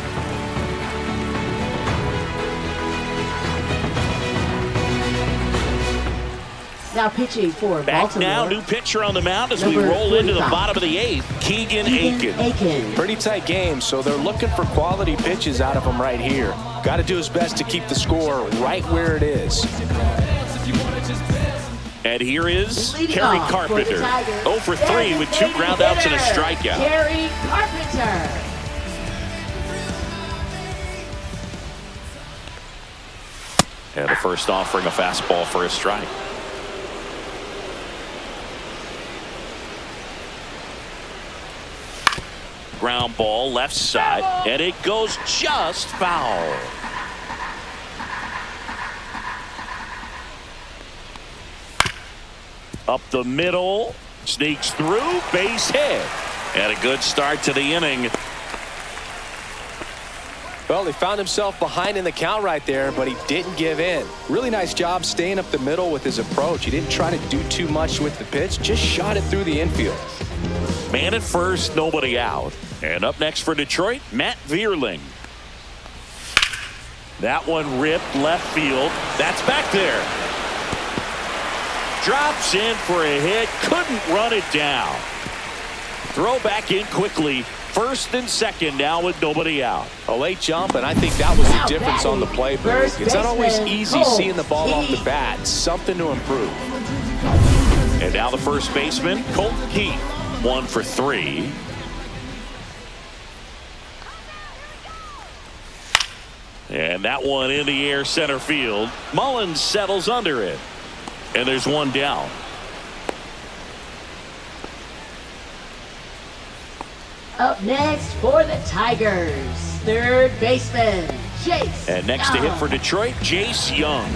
C: Now pitching for
A: Back
C: Baltimore.
A: now, new pitcher on the mound as we
C: Number
A: roll into the
C: 45.
A: bottom of the 8th, Keegan Aiken.
B: Pretty tight game, so they're looking for quality pitches out of him right here. Got to do his best to keep the score right where it is.
A: And here is
C: Leading
A: Kerry
C: off
A: Carpenter,
C: for the Tigers,
A: 0 for 3 with 2 groundouts and a strikeout.
C: Kerry Carpenter.
A: And the first offering a fastball for a strike. Ground ball left side, and it goes just foul. Up the middle, sneaks through, base hit, and a good start to the inning.
B: Well, he found himself behind in the count right there, but he didn't give in. Really nice job staying up the middle with his approach. He didn't try to do too much with the pitch, just shot it through the infield.
A: Man at first, nobody out. And up next for Detroit, Matt Vierling. That one ripped left field. That's back there. Drops in for a hit. Couldn't run it down. Throw back in quickly. First and second now with nobody out.
B: A late jump, and I think that was the difference on the play. It's not always easy seeing the ball off the bat. Something to improve.
A: And now the first baseman, Colt Keith. 1 for 3. And that one in the air center field. Mullins settles under it. And there's one down.
C: Up next for the Tigers, third baseman, Chase.
A: And next to hit for Detroit, Jace Young.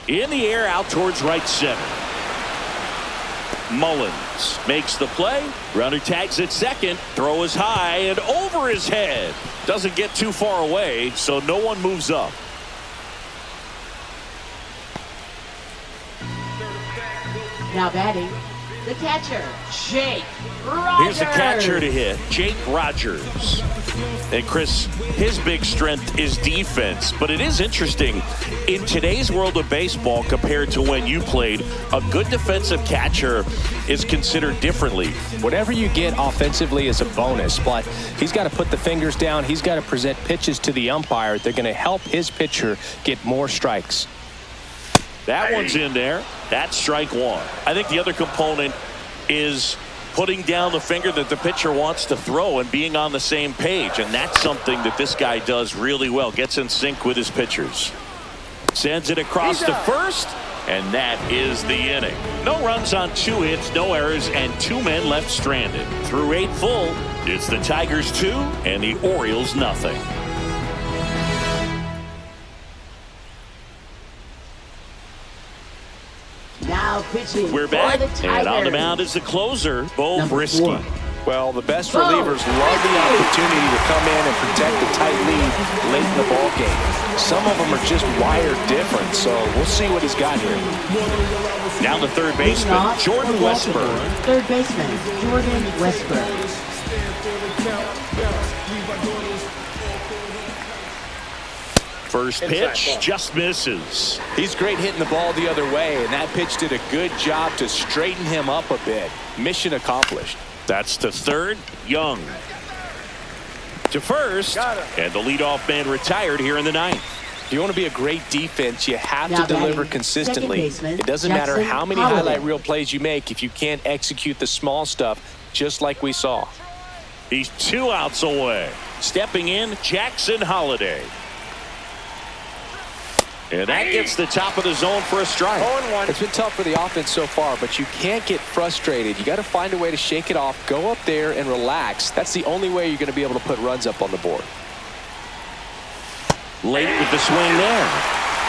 A: In the air out towards right center. Mullins makes the play. Runner tags at second. Throw is high and over his head. Doesn't get too far away, so no one moves up.
C: Now batting, the catcher, Jake Rogers.
A: Here's the catcher to hit, Jake Rogers. And Chris, his big strength is defense, but it is interesting in today's world of baseball compared to when you played, a good defensive catcher is considered differently.
B: Whatever you get offensively is a bonus, but he's got to put the fingers down. He's got to present pitches to the umpire. They're going to help his pitcher get more strikes.
A: That one's in there. That's strike 1. I think the other component is putting down the finger that the pitcher wants to throw and being on the same page. And that's something that this guy does really well. Gets in sync with his pitchers. Sends it across to first. And that is the inning. No runs on 2 hits, no errors, and 2 men left stranded. Through 8 full, it's the Tigers 2 and the Orioles nothing.
C: Now pitching.
A: We're back,
C: for the
A: and on the
C: Tigers.
A: mound is the closer, Bo
C: Number
A: Brisky.
C: 4.
B: Well, the best relievers love the opportunity to come in and protect the tight lead late in the ball game. Some of them are just wired different, so we'll see what he's got here.
A: Now the third baseman,
C: Off
A: Jordan
C: for Baltimore,
A: Westburg.
C: Third baseman, Jordan Westburg.
A: First pitch just misses.
B: He's great hitting the ball the other way, and that pitch did a good job to straighten him up a bit. Mission accomplished.
A: That's to third, Young. To first, and the leadoff man retired here in the 9th.
B: If you want to be a great defense, you have
C: Now
B: to deliver
C: batting,
B: consistently.
C: second baseman,
B: It doesn't matter
C: Jackson
B: how many
C: Holliday.
B: highlight reel plays you make if you can't execute the small stuff, just like we saw.
A: He's 2 outs away. Stepping in, Jackson Holliday. And that gets the top of the zone for a strike.
D: 0-1.
B: It's been tough for the offense so far, but you can't get frustrated. You got to find a way to shake it off, go up there and relax. That's the only way you're going to be able to put runs up on the board.
A: Late with the swing there.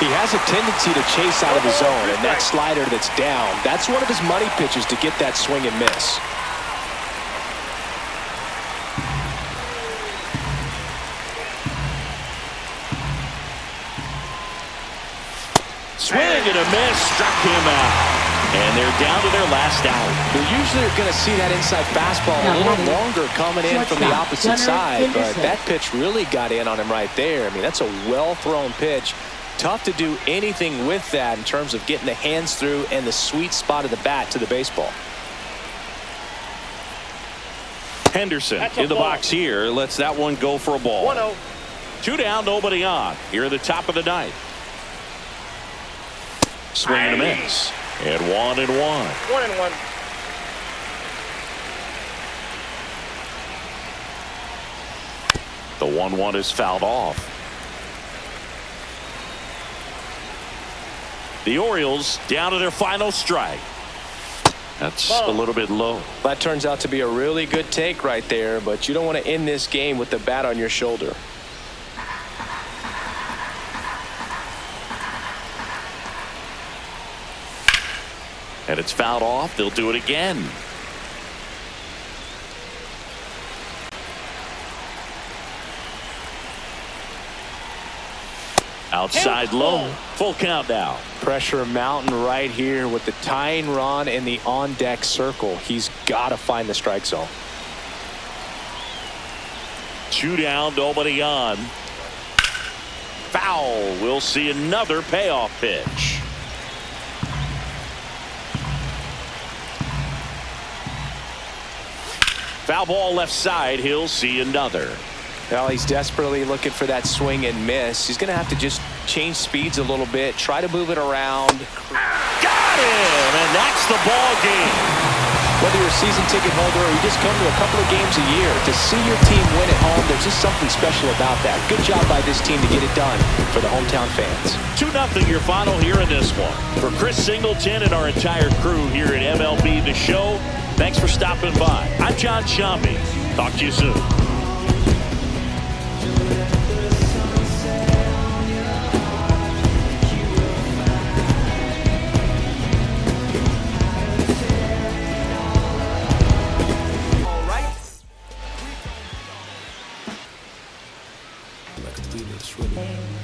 B: He has a tendency to chase out of the zone, and that slider that's down, that's one of his money pitches to get that swing and miss.
A: Swing and a miss, struck him out. And they're down to their last out.
B: You're usually going to see that inside fastball a little longer coming in from the opposite side, but that pitch really got in on him right there. I mean, that's a well-thrown pitch. Tough to do anything with that in terms of getting the hands through and the sweet spot of the bat to the baseball.
A: Henderson in the box here. Lets that one go for a ball.
D: 1-0.
A: 2 down, nobody on. Here at the top of the ninth. Swing and a miss. And 1-1.
D: 1-1.
A: The 1-1 is fouled off. The Orioles down to their final strike. That's a little bit low.
B: That turns out to be a really good take right there, but you don't want to end this game with the bat on your shoulder.
A: And it's fouled off. They'll do it again. Outside low. Full count now.
B: Pressure mountain right here with the tying run in the on-deck circle. He's got to find the strike zone.
A: 2 down, nobody on. Foul. We'll see another payoff pitch. Foul ball left side. He'll see another.
B: Well, he's desperately looking for that swing and miss. He's going to have to just change speeds a little bit, try to move it around.
A: Got him, and that's the ball game.
B: Whether you're a season ticket holder or you just come to a couple of games a year, to see your team win at home, there's just something special about that. Good job by this team to get it done for the hometown fans.
A: 2-0 your final here in this one. For Chris Singleton and our entire crew here at MLB The Show, thanks for stopping by. I'm John Shambi. Talk to you soon.
F: Like a really